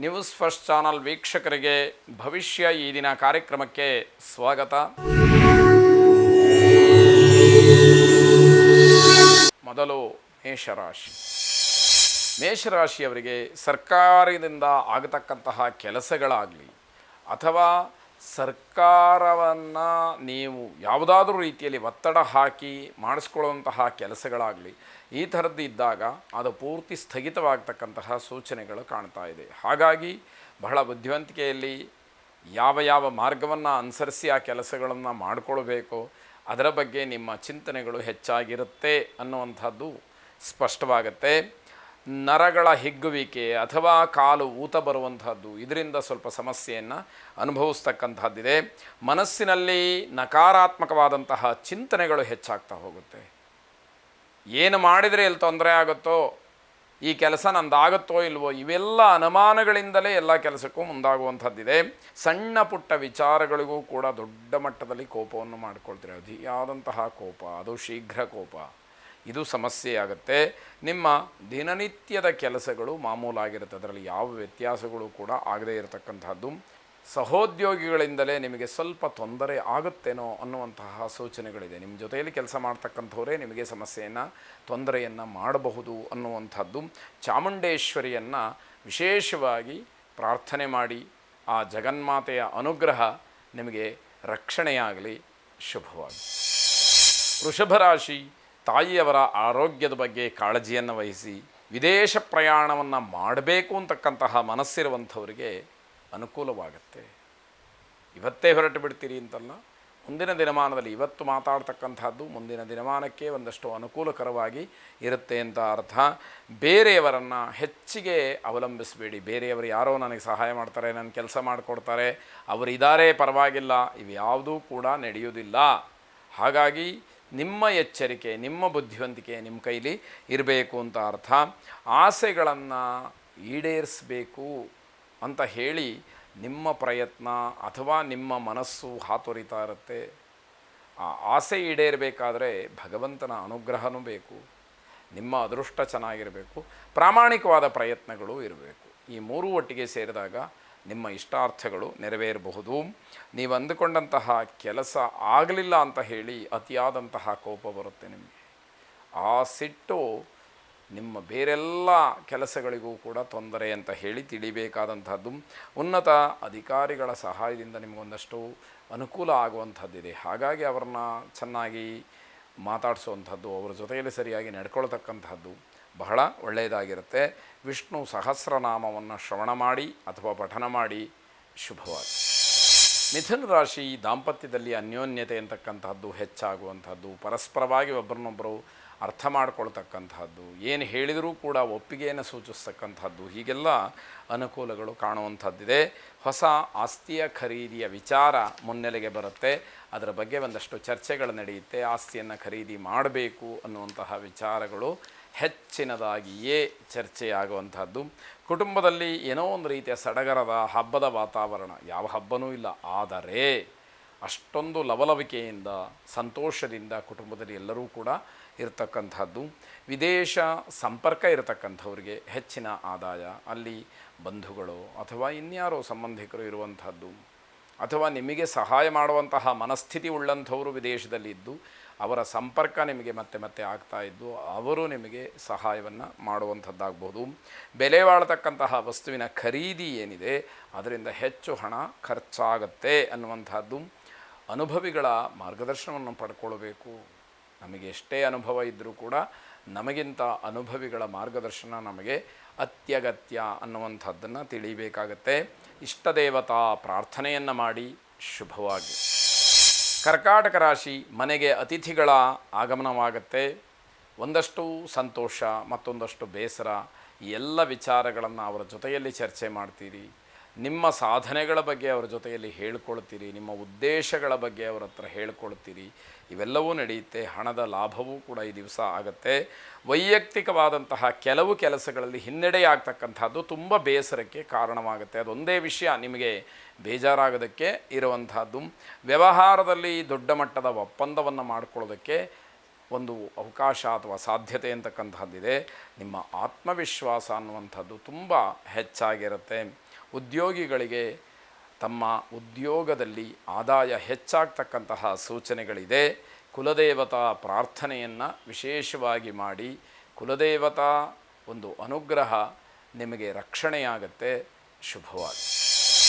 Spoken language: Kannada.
ನ್ಯೂಸ್ ಫಸ್ಟ್ ಚಾನಲ್ ವೀಕ್ಷಕರಿಗೆ ಭವಿಷ್ಯ ಈ ದಿನ ಕಾರ್ಯಕ್ರಮಕ್ಕೆ ಸ್ವಾಗತ. ಮೊದಲು ಮೇಷರಾಶಿ. ಮೇಷರಾಶಿಯವರಿಗೆ ಸರ್ಕಾರದಿಂದ ಆಗತಕ್ಕಂತಹ ಕೆಲಸಗಳಾಗಲಿ ಅಥವಾ ಸರ್ಕಾರವನ್ನು ನೀವು ಯಾವುದಾದ್ರೂ ರೀತಿಯಲ್ಲಿ ಒತ್ತಡ ಹಾಕಿ ಮಾಡಿಸ್ಕೊಳ್ಳುವಂತಹ ಕೆಲಸಗಳಾಗಲಿ, ಈ ಥರದ್ದು ಇದ್ದಾಗ ಅದು ಪೂರ್ತಿ ಸ್ಥಗಿತವಾಗ್ತಕ್ಕಂತಹ ಸೂಚನೆಗಳು ಕಾಣ್ತಾ ಇದೆ. ಹಾಗಾಗಿ ಬಹಳ ಬುದ್ಧಿವಂತಿಕೆಯಲ್ಲಿ ಯಾವ ಮಾರ್ಗವನ್ನು ಅನುಸರಿಸಿ ಆ ಕೆಲಸಗಳನ್ನು ಮಾಡಿಕೊಳ್ಬೇಕು ಅದರ ಬಗ್ಗೆ ನಿಮ್ಮ ಚಿಂತನೆಗಳು ಹೆಚ್ಚಾಗಿರುತ್ತೆ ಅನ್ನುವಂಥದ್ದು ಸ್ಪಷ್ಟವಾಗುತ್ತೆ. ನರಗಳ ಹಿಗ್ಗುವಿಕೆ ಅಥವಾ ಕಾಲು ಊತ ಬರುವಂಥದ್ದು, ಇದರಿಂದ ಸ್ವಲ್ಪ ಸಮಸ್ಯೆಯನ್ನು ಅನುಭವಿಸ್ತಕ್ಕಂಥದ್ದಿದೆ. ಮನಸ್ಸಿನಲ್ಲಿ ನಕಾರಾತ್ಮಕವಾದಂತಹ ಚಿಂತನೆಗಳು ಹೆಚ್ಚಾಗ್ತಾ ಹೋಗುತ್ತೆ. ಏನು ಮಾಡಿದರೆ ಎಲ್ಲಿ ತೊಂದರೆ ಆಗುತ್ತೋ, ಈ ಕೆಲಸ ನಂದಾಗುತ್ತೋ ಇಲ್ವೋ, ಇವೆಲ್ಲ ಅನುಮಾನಗಳಿಂದಲೇ ಎಲ್ಲ ಕೆಲಸಕ್ಕೂ ಮುಂದಾಗುವಂಥದ್ದಿದೆ. ಸಣ್ಣ ಪುಟ್ಟ ವಿಚಾರಗಳಿಗೂ ಕೂಡ ದೊಡ್ಡ ಮಟ್ಟದಲ್ಲಿ ಕೋಪವನ್ನು ಮಾಡಿಕೊಳ್ತೀರಿ. ಅತಿಯಾದಂತಹ ಕೋಪ, ಅದು ಶೀಘ್ರ ಕೋಪ, ಇದು ಸಮಸ್ಯೆಯಾಗುತ್ತೆ. ನಿಮ್ಮ ದಿನನಿತ್ಯದ ಕೆಲಸಗಳು ಮಾಮೂಲಾಗಿರುತ್ತೆ, ಅದರಲ್ಲಿ ಯಾವ ವ್ಯತ್ಯಾಸಗಳು ಕೂಡ ಆಗದೇ ಇರತಕ್ಕಂಥದ್ದು. ಸಹೋದ್ಯೋಗಿಗಳಿಂದಲೇ ನಿಮಗೆ ಸ್ವಲ್ಪ ತೊಂದರೆ ಆಗುತ್ತೇನೋ ಅನ್ನುವಂತಹ ಸೂಚನೆಗಳಿದೆ. ನಿಮ್ಮ ಜೊತೆಯಲ್ಲಿ ಕೆಲಸ ಮಾಡ್ತಕ್ಕಂಥವರೇ ನಿಮಗೆ ಸಮಸ್ಯೆಯನ್ನು, ತೊಂದರೆಯನ್ನು ಮಾಡಬಹುದು ಅನ್ನುವಂಥದ್ದು. ಚಾಮುಂಡೇಶ್ವರಿಯನ್ನು ವಿಶೇಷವಾಗಿ ಪ್ರಾರ್ಥನೆ ಮಾಡಿ, ಆ ಜಗನ್ಮಾತೆಯ ಅನುಗ್ರಹ ನಿಮಗೆ ರಕ್ಷಣೆಯಾಗಲಿ. ಶುಭವಾಗಿ. ವೃಷಭರಾಶಿ. ತಾಯಿಯವರ ಆರೋಗ್ಯದ ಬಗ್ಗೆ ಕಾಳಜಿಯನ್ನು ವಹಿಸಿ ವಿದೇಶ ಪ್ರಯಾಣವನ್ನು ಮಾಡಬೇಕು ಅಂತಕ್ಕಂತಹ ಮನಸ್ಸಿರುವಂಥವರಿಗೆ ಅನುಕೂಲವಾಗುತ್ತೆ. ಇವತ್ತೇ ಹೊರಟು ಬಿಡ್ತೀರಿ ಅಂತಲ್ಲ, ಮುಂದಿನ ದಿನಮಾನದಲ್ಲಿ ಇವತ್ತು ಮಾತಾಡ್ತಕ್ಕಂಥದ್ದು ಮುಂದಿನ ದಿನಮಾನಕ್ಕೆ ಒಂದಷ್ಟು ಅನುಕೂಲಕರವಾಗಿ ಇರುತ್ತೆ ಅಂತ ಅರ್ಥ. ಬೇರೆಯವರನ್ನು ಹೆಚ್ಚಿಗೆ ಅವಲಂಬಿಸಬೇಡಿ. ಬೇರೆಯವರು ಯಾರೋ ನನಗೆ ಸಹಾಯ ಮಾಡ್ತಾರೆ, ನನ್ನ ಕೆಲಸ ಮಾಡಿಕೊಡ್ತಾರೆ, ಅವರಿದ್ದಾರೆ ಪರವಾಗಿಲ್ಲ, ಇವ್ಯಾವುದೂ ಕೂಡ ನಡೆಯುವುದಿಲ್ಲ. ಹಾಗಾಗಿ ನಿಮ್ಮ ಎಚ್ಚರಿಕೆ, ನಿಮ್ಮ ಬುದ್ಧಿವಂತಿಕೆ ನಿಮ್ಮ ಕೈಲಿ ಇರಬೇಕು ಅಂತ ಅರ್ಥ. ಆಸೆಗಳನ್ನು ಈಡೇರಿಸಬೇಕು ಅಂತ ಹೇಳಿ ನಿಮ್ಮ ಪ್ರಯತ್ನ ಅಥವಾ ನಿಮ್ಮ ಮನಸ್ಸು ಹಾತೊರಿತಾ ಇರುತ್ತೆ. ಆ ಆಸೆ ಈಡೇರಬೇಕಾದ್ರೆ ಭಗವಂತನ ಅನುಗ್ರಹವೂ ಬೇಕು, ನಿಮ್ಮ ಅದೃಷ್ಟ ಚೆನ್ನಾಗಿರಬೇಕು, ಪ್ರಾಮಾಣಿಕವಾದ ಪ್ರಯತ್ನಗಳು ಇರಬೇಕು. ಈ ಮೂರೂ ಒಟ್ಟಿಗೆ ಸೇರಿದಾಗ ನಿಮ್ಮ ಇಷ್ಟಾರ್ಥಗಳು ನೆರವೇರಬಹುದು. ನೀವು ಅಂದುಕೊಂಡಂತಹ ಕೆಲಸ ಆಗಲಿಲ್ಲ ಅಂತ ಹೇಳಿ ಅತಿಯಾದಂತಹ ಕೋಪ ಬರುತ್ತೆ ನಿಮಗೆ. ಆ ಸಿಟ್ಟು ನಿಮ್ಮ ಬೇರೆಲ್ಲ ಕೆಲಸಗಳಿಗೂ ಕೂಡ ತೊಂದರೆ ಅಂತ ಹೇಳಿ ತಿಳಿಬೇಕಾದಂಥದ್ದು. ಉನ್ನತ ಅಧಿಕಾರಿಗಳ ಸಹಾಯದಿಂದ ನಿಮಗೊಂದಷ್ಟು ಅನುಕೂಲ ಆಗುವಂಥದ್ದಿದೆ. ಹಾಗಾಗಿ ಅವ್ರನ್ನ ಚೆನ್ನಾಗಿ ಮಾತಾಡಿಸುವಂಥದ್ದು, ಅವರ ಜೊತೆಯಲ್ಲಿ ಸರಿಯಾಗಿ ನಡ್ಕೊಳ್ತಕ್ಕಂಥದ್ದು ಬಹಳ ಒಳ್ಳೆಯದಾಗಿರುತ್ತೆ. ವಿಷ್ಣು ಸಹಸ್ರನಾಮವನ್ನು ಶ್ರವಣ ಮಾಡಿ ಅಥವಾ ಪಠನ ಮಾಡಿ. ಶುಭವಾಗಿ. ಮಿಥುನ ರಾಶಿ. ದಾಂಪತ್ಯದಲ್ಲಿ ಅನ್ಯೋನ್ಯತೆ ಅಂತಕ್ಕಂಥದ್ದು ಹೆಚ್ಚಾಗುವಂಥದ್ದು, ಪರಸ್ಪರವಾಗಿ ಒಬ್ಬರನ್ನೊಬ್ಬರು ಅರ್ಥ ಮಾಡಿಕೊಳ್ತಕ್ಕಂಥದ್ದು, ಏನು ಹೇಳಿದರೂ ಕೂಡ ಒಪ್ಪಿಗೆಯನ್ನು ಸೂಚಿಸ್ತಕ್ಕಂಥದ್ದು, ಹೀಗೆಲ್ಲ ಅನುಕೂಲಗಳು ಕಾಣುವಂಥದ್ದಿದೆ. ಹೊಸ ಆಸ್ತಿಯ ಖರೀದಿಯ ವಿಚಾರ ಮುನ್ನೆಲೆಗೆ ಬರುತ್ತೆ, ಅದರ ಬಗ್ಗೆ ಒಂದಷ್ಟು ಚರ್ಚೆಗಳು ನಡೆಯುತ್ತೆ. ಆಸ್ತಿಯನ್ನು ಖರೀದಿ ಮಾಡಬೇಕು ಅನ್ನುವಂತಹ ವಿಚಾರಗಳು ಹೆಚ್ಚಿನದಾಗಿಯೇ ಚರ್ಚೆಯಾಗುವಂಥದ್ದು. ಕುಟುಂಬದಲ್ಲಿ ಏನೋ ಒಂದು ರೀತಿಯ ಸಡಗರದ ಹಬ್ಬದ ವಾತಾವರಣ, ಯಾವ ಹಬ್ಬನೂ ಇಲ್ಲ, ಆದರೆ ಅಷ್ಟೊಂದು ಲವಲವಿಕೆಯಿಂದ ಸಂತೋಷದಿಂದ ಕುಟುಂಬದಲ್ಲಿ ಎಲ್ಲರೂ ಕೂಡ ಇರತಕ್ಕಂಥದ್ದು. ವಿದೇಶ ಸಂಪರ್ಕ ಇರತಕ್ಕಂಥವ್ರಿಗೆ ಹೆಚ್ಚಿನ ಆದಾಯ, ಅಲ್ಲಿ ಬಂಧುಗಳು ಅಥವಾ ಇನ್ಯಾರೋ ಸಂಬಂಧಿಕರು ಇರುವಂಥದ್ದು, ಅಥವಾ ನಿಮಗೆ ಸಹಾಯ ಮಾಡುವಂತಹ ಮನಸ್ಥಿತಿ ಉಳ್ಳಂಥವರು ವಿದೇಶದಲ್ಲಿದ್ದು ಅವರ ಸಂಪರ್ಕ ನಿಮಗೆ ಮತ್ತೆ ಮತ್ತೆ ಆಗ್ತಾ ಇದ್ದು ಅವರು ನಿಮಗೆ ಸಹಾಯವನ್ನು ಮಾಡುವಂಥದ್ದಾಗ್ಬೋದು. ಬೆಲೆ ಬಾಳತಕ್ಕಂತಹ ವಸ್ತುವಿನ ಖರೀದಿ ಏನಿದೆ ಅದರಿಂದ ಹೆಚ್ಚು ಹಣ ಖರ್ಚಾಗತ್ತೆ ಅನ್ನುವಂಥದ್ದು. ಅನುಭವಿಗಳ ಮಾರ್ಗದರ್ಶನವನ್ನು ಪಡ್ಕೊಳ್ಬೇಕು. ನಮಗೆ ಎಷ್ಟೇ ಅನುಭವ ಇದ್ದರೂ ಕೂಡ ನಮಗಿಂತ ಅನುಭವಿಗಳ ಮಾರ್ಗದರ್ಶನ ನಮಗೆ ಅತ್ಯಗತ್ಯ ಅನ್ನುವಂಥದ್ದನ್ನು ತಿಳಿಯಬೇಕಾಗತ್ತೆ. ಇಷ್ಟದೇವತಾ ಪ್ರಾರ್ಥನೆಯನ್ನು ಮಾಡಿ. ಶುಭವಾಗಿ. ಕರ್ಕಾಟಕ ರಾಶಿ. ಮನೆಗೆ ಅತಿಥಿಗಳ ಆಗಮನವಾಗುತ್ತೆ. ಒಂದಷ್ಟು ಸಂತೋಷ, ಮತ್ತೊಂದಷ್ಟು ಬೇಸರ, ಈ ಎಲ್ಲ ವಿಚಾರಗಳನ್ನು ಅವರ ಜೊತೆಯಲ್ಲಿ ಚರ್ಚೆ ಮಾಡ್ತೀರಿ. ನಿಮ್ಮ ಸಾಧನೆಗಳ ಬಗ್ಗೆ ಅವರ ಜೊತೆಯಲ್ಲಿ ಹೇಳ್ಕೊಳ್ತೀರಿ, ನಿಮ್ಮ ಉದ್ದೇಶಗಳ ಬಗ್ಗೆ ಅವರ ಹತ್ರ ಹೇಳ್ಕೊಳ್ತೀರಿ. ಇವೆಲ್ಲವೂ ನಡೆಯುತ್ತೆ. ಹಣದ ಲಾಭವೂ ಕೂಡ ಈ ದಿವಸ ಆಗುತ್ತೆ. ವೈಯಕ್ತಿಕವಾದಂತಹ ಕೆಲವು ಕೆಲಸಗಳಲ್ಲಿ ಹಿನ್ನಡೆಯಾಗ್ತಕ್ಕಂಥದ್ದು ತುಂಬ ಬೇಸರಕ್ಕೆ ಕಾರಣವಾಗುತ್ತೆ. ಅದೊಂದೇ ವಿಷಯ ನಿಮಗೆ ಬೇಜಾರಾಗೋದಕ್ಕೆ ಇರುವಂಥದ್ದು. ವ್ಯವಹಾರದಲ್ಲಿ ದೊಡ್ಡ ಮಟ್ಟದ ಒಪ್ಪಂದವನ್ನು ಮಾಡಿಕೊಳ್ಳೋದಕ್ಕೆ ಒಂದು ಅವಕಾಶ ಅಥವಾ ಸಾಧ್ಯತೆ ಅಂತಕ್ಕಂಥದ್ದಿದೆ. ನಿಮ್ಮ ಆತ್ಮವಿಶ್ವಾಸ ಅನ್ನುವಂಥದ್ದು ತುಂಬ ಹೆಚ್ಚಾಗಿರುತ್ತೆ. ಉದ್ಯೋಗಿಗಳಿಗೆ ತಮ್ಮ ಉದ್ಯೋಗದಲ್ಲಿ ಆದಾಯ ಹೆಚ್ಚಾಗ್ತಕ್ಕಂತಹ ಸೂಚನೆಗಳಿದೆ. ಕುಲದೇವತಾ ಪ್ರಾರ್ಥನೆಯನ್ನು ವಿಶೇಷವಾಗಿ ಮಾಡಿ. ಕುಲದೇವತಾ ಒಂದು ಅನುಗ್ರಹ ನಿಮಗೆ ರಕ್ಷಣೆಯಾಗತ್ತೆ. ಶುಭವಾಗಿ.